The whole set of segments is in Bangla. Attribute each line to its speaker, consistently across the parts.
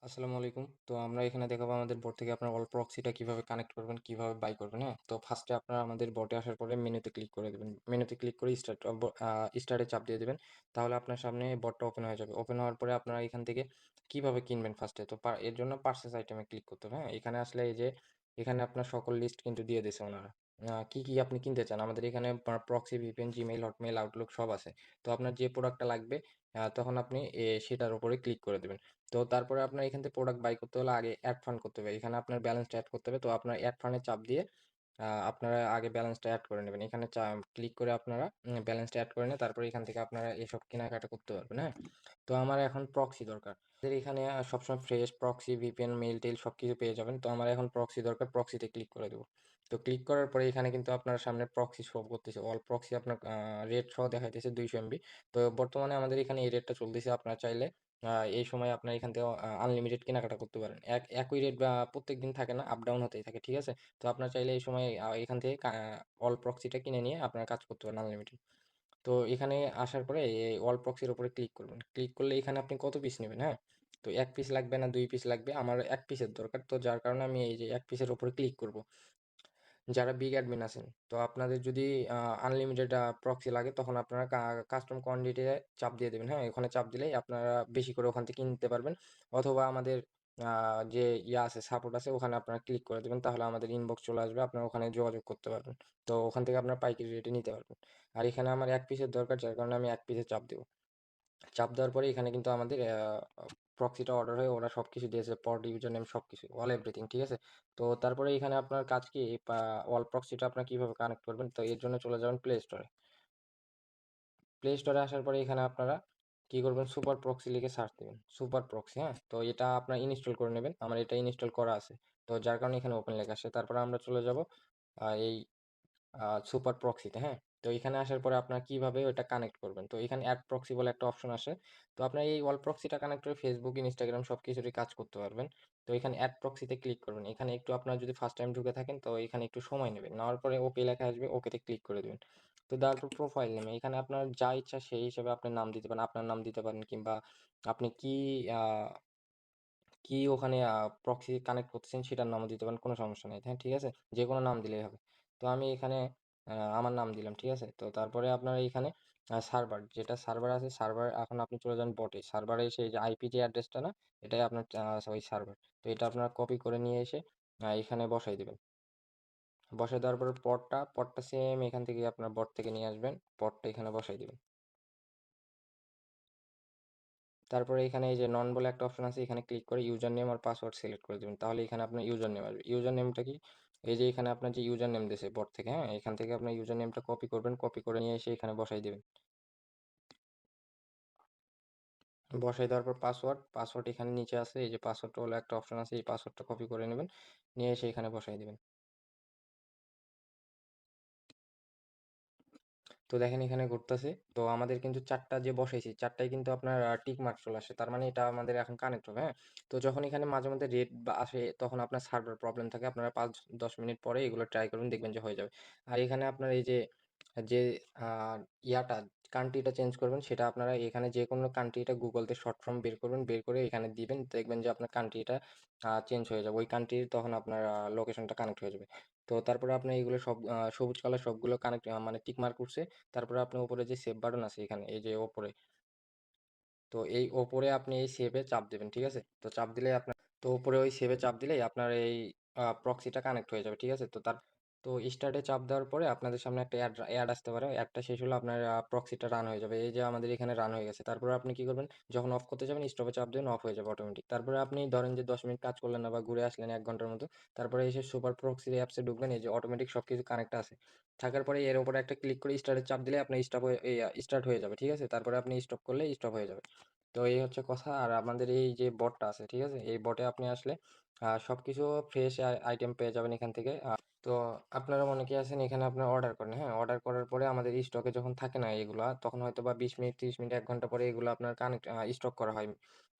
Speaker 1: আসসালামু আলাইকুম। তো আমরা এখানে দেখাবো আমাদের বোট থেকে আপনার অল প্রক্সিটা কিভাবে কানেক্ট করবেন, কিভাবে বাই করবেন, হ্যাঁ? তো ফার্স্টে আপনারা আমাদের বোটে আসার পরে মেনুতে ক্লিক করে দেবেন। মেনুতে ক্লিক করে স্টার্টে চাপ দিয়ে দেবেন। তাহলে আপনার সামনে বোটটা ওপেন হয়ে যাবে। ওপেন হওয়ার পরে আপনারা এখান থেকে কিভাবে কিনবেন ফার্স্টে তো এর জন্য পারচেজ আইটেমে ক্লিক করতে হবে, হ্যাঁ? এখানে আসলে এই যে এখানে আপনার সকল লিস্ট কিন্তু দিয়ে দিয়েছে ওনারা। কি, কি আপনি কিনতে চান? আমাদের এখানে proxy, VPN, Gmail, Hotmail, Outlook সব আছে। তো আপনার যে প্রোডাক্টটা লাগবে তখন আপনি সেটার উপরে ক্লিক করে দেবেন। তো তারপরে আপনার এখান থেকে প্রোডাক্ট বাই করতে হলে আগে অ্যাড ফান্ড করতে হবে। এখানে আপনার ব্যালেন্সটা অ্যাড করতে হবে। তো আপনার অ্যাড ফান্ডে চাপ দিয়ে আপনারা আগে ব্যালেন্সটা অ্যাড করে নেবেন। এখানে ক্লিক করে আপনারা ব্যালেন্সটা অ্যাড করে নিয়ে তারপরে এখান থেকে আপনারা এসব কেনাকাটা করতে পারবেন, হ্যাঁ? তো আমার এখন প্রক্সি দরকার। আমাদের এখানে সবসময় ফ্রেশ প্রক্সি, ভিপিএন, মেইল-টেইল সবকিছু পেয়ে যাবেন। তো আমার এখন প্রক্সি দরকার, প্রক্সিতে ক্লিক করে দেব। তো ক্লিক করার পরে এখানে কিন্তু আপনার সামনে প্রক্সি শো করতেছে। অল প্রক্সি আপনার রেট সহ দেখাইতেছে 200 এমবি। তো বর্তমানে আমাদের এখানে এই রেটটা চলতেছে। আপনারা চাইলে এই সময় আপনার এখান থেকে আনলিমিটেড কেনাকাটা করতে পারেন। একই রেট প্রত্যেকদিন থাকে না, আপ ডাউন হতেই থাকে, ঠিক আছে? তো আপনার চাইলে এই সময় এখান থেকে অল প্রক্সিটা কিনে নিয়ে আপনারা কাজ করতে পারেন আনলিমিটেড। তো এখানে আসার পরে এই অল প্রক্সির উপরে ক্লিক করবেন। ক্লিক করলে এখানে আপনি কত পিস নেবেন, হ্যাঁ? তো 1 পিস লাগবে না 2 পিস লাগবে? আমার 1 পিসের দরকার। তো যার কারণে আমি এই যে 1 পিসের উপরে ক্লিক করব। যারা বিগ অ্যাডমিন আছেন, তো আপনাদের যদি আনলিমিটেড প্রক্সি লাগে তখন আপনারা কাস্টম কোয়ান্টিটিতে চাপ দিয়ে দেবেন, হ্যাঁ? ওখানে চাপ দিলেই আপনারা বেশি করে ওখান থেকে নিতে পারবেন। অথবা আমাদের যে আছে সাপোর্ট আছে ওখানে আপনারা ক্লিক করে দেবেন। তাহলে আমাদের ইনবক্স চলে আসবে। আপনারা ওখানে যোগাযোগ করতে পারবেন। তো ওখান থেকে আপনারা পাইকারি রেটে নিতে পারবেন। আর এখানে আমার 1 পিসের দরকার যার কারণে আমি 1 পিসে চাপ দেব। চাপ দেওয়ার পরে এখানে কিন্তু আমাদের প্রক্সিটা অর্ডার হয়ে ওরা সবকিছু দিয়েছে, পড, ইউজার নেম সবকিছু, অল এভরিথিং, ঠিক আছে? তো তারপরে এখানে আপনার কাজ কি অল প্রক্সিটা আপনার কিভাবে কানেক্ট করবেন? তো এর জন্য চলে যাবেন প্লে স্টোরে। প্লে স্টোরে আসার পরে এখানে আপনারা কি করবেন? সুপার প্রক্সি লিখে সার্চ দিবেন। সুপার প্রক্সি, হ্যাঁ? তো এটা আপনার ইনস্টল করে নেবেন। আমার এটা ইনস্টল করা আছে। তো যার কারণে এখানে ওপেন লেখা আসে। তারপরে আমরা চলে যাব এই সুপার প্রক্সিতে, হ্যাঁ? তো এখানে আসার পরে আপনারা কিভাবে ওটা কানেক্ট করবেন? তো এখানে অ্যাড প্রক্সি বলে একটা অপশন আসে। তো আপনার এই অল প্রক্সিটা কানেক্ট করে ফেসবুক, ইনস্টাগ্রাম সবকিছুরই কাজ করতে পারবেন। তো এখানে অ্যাড প্রক্সিতে ক্লিক করবেন। এখানে একটু আপনারা যদি ফার্স্ট টাইম ঢুকে থাকেন তো এখানে একটু সময় নেবেন। নেওয়ার পরে ওকে লেখা আসবে, ওকেতে ক্লিক করে দিবেন। তো দেওয়ার পর প্রোফাইল নেমে এখানে আপনার যা ইচ্ছা সেই হিসেবে আপনি নাম দিতে পারেন। আপনার নাম দিতে পারেন কিংবা আপনি আ কি ওখানে প্রক্সি কানেক্ট করতেছেন সেটার নামও দিতে পারেন, কোনো সমস্যা নেই। হ্যাঁ, ঠিক আছে? যেকোনো নাম দিলেই হবে। তো আমি এখানে আমার নাম দিলাম, ঠিক আছে? তো তারপরে আপনার এইখানে সার্ভার যেটা সার্ভার আছে, সার্ভার এখন আপনি চলে যান বটে। সার্ভারে এসে এই যে আইপি যে অ্যাড্রেসটা না? এটাই আপনার ওই সার্ভার। তো এটা আপনারা কপি করে নিয়ে এসে এখানে বসাই দিবেন। বসায় দেওয়ার পরে পডটা সেম এখান থেকে আপনার বট থেকে নিয়ে আসবেন। পডটা এখানে বসাই দিবেন। তারপরে এখানে এই যে নন বলে একটা অপশন আছে, এখানে ক্লিক করে ইউজার নেম আর পাসওয়ার্ড সিলেক্ট করে দিবেন। তাহলে এখানে আপনার ইউজার নেম আসবে। ইউজার নেমটা কি? এই যে এখানে আপনার যে ইউজার নেম দিয়েছে বট থেকে, হ্যাঁ? এখান থেকে আপনার ইউজার নেমটা কপি করবেন, কপি করে নিয়ে এসে এখানে বসাই দিবেন। বসাই দেওয়ার পর পাসওয়ার্ড এখানে নিচে আছে, এই যে পাসওয়ার্ড বলে একটা অপশন আছে, এই পাসওয়ার্ডটা কপি করে নেবেন, নিয়ে এসে এখানে বসাই দিবেন। তো দেখেন এখানে ঘুরতেছে। তো আমাদের কিন্তু 4টা যে বসাইছি 4টাই কিন্তু আপনার টিক মার্ক চলে আসে। তার মানে এটা আমাদের এখন কানেক্ট হবে, হ্যাঁ? তো যখন এখানে মাঝে মধ্যে রেড বা আসে তখন আপনার সার্ভার প্রবলেম থাকে। আপনারা 5-10 মিনিট পরে এগুলো ট্রাই করবেন, দেখবেন যে হয়ে যাবে। আর এখানে আপনার এই যে আ ইয়াটা কান্ট্রিটা চেঞ্জ করবেন সেটা আপনারা এখানে যেকোনো কান্ট্রিটা গুগল তে শর্ট ফর্ম বের করবেন। বের করে এখানে দিবেন। দেখবেন যে আপনার কান্ট্রিটা চেঞ্জ হয়ে যাবে। ওই কান্ট্রির তখন আপনার লোকেশনটা কানেক্ট হয়ে যাবে। তো তারপরে আপনি এগুলো সব সবুজ কালার সবগুলো কানেক্ট মানে টিক মার্ক উঠছে। তারপরে আপনি উপরে যে সেভ বাটন আছে এখানে এই যে ওপরে, তো এই ওপরে আপনি এই সেভে চাপ দিবেন, ঠিক আছে? তো চাপ দিলেই আপনার তো উপরে ওই সেভে চাপ দিলেই আপনার এই প্রক্সিটা কানেক্ট হয়ে যাবে, ঠিক আছে? তো স্টার্টে চাপ দেওয়ার পরে আপনাদের সামনে একটা অ্যাড আসতে পারে। অ্যাডটা শেষ হলে আপনার প্রক্সিটা রান হয়ে যাবে। এই যে আমাদের এখানে রান হয়ে গেছে। তারপরে আপনি কি করবেন? যখন অফ করতে যাবেন স্টপে চাপ দিবেন, অফ হয়ে যাবে অটোমেটিক। তারপরে আপনি ধরেন যে 10 মিনিট কাজ করলেন না বা ঘুরে আসলেন 1 ঘন্টার মতো। তারপরে এসে সুপার প্রক্সির অ্যাপসে ঢুকবেন। এই যে অটোমেটিক সবকিছু কানেক্ট আছে। থাকার পরে এর উপরে একটা ক্লিক করে স্টার্টে চাপ দিলে আপনার স্টার্ট হয়ে যাবে, ঠিক আছে? তারপরে আপনি স্টপ করলে স্টপ হয়ে যাবে। তো এই হচ্ছে কথা। আর আমাদের এই যে বটটা আছে, ঠিক আছে? এই বটে আপনি আসলে সবকিছু ফ্রেশ আইটেম পেয়ে যাবেন এখান থেকে। তো আপনারা অনেকে আছেন এখানে আপনারা অর্ডার করেন, হ্যাঁ? অর্ডার করার পরে আমাদের স্টকে যখন থাকে না এগুলা, তখন হয়তোবা 20 মিনিট, 30 মিনিট, 1 ঘন্টা পরে এগুলো আপনার স্টক করা হয়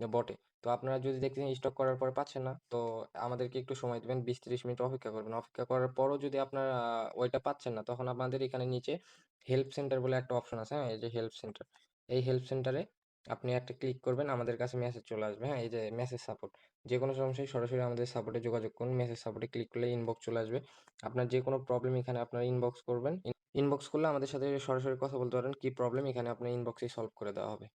Speaker 1: বটে। তো আপনারা যদি দেখতেছেন স্টক করার পরে পাচ্ছেন না, তো আমাদেরকে একটু সময় দিবেন, 20-30 মিনিট অপেক্ষা করবেন। অপেক্ষা করার পরও যদি আপনারা ওইটা পাচ্ছেন না, তখন আপনাদের এখানে নিচে হেল্প সেন্টার বলে একটা অপশন আছে, হ্যাঁ? এই যে হেল্প সেন্টার। এই হেল্প সেন্টারে আপনি একটা ক্লিক করবেন, আমাদের কাছে মেসেজ চলে আসবে, হ্যাঁ? এই যে মেসেজ সাপোর্ট। যে কোনো সমস্যায় সরাসরি আমাদের সাপোর্টে যোগাযোগ করুন। মেসেজ সাপোর্টে ক্লিক করলে ইনবক্স চলে আসবে। আপনার যে কোনো প্রবলেম এখানে আপনারা ইনবক্স করবেন। ইনবক্স করলে আমাদের সাথে সরাসরি কথা বলতে পারেন। কি প্রবলেম এখানে আপনার ইনবক্সেই সলভ করে দেওয়া হবে।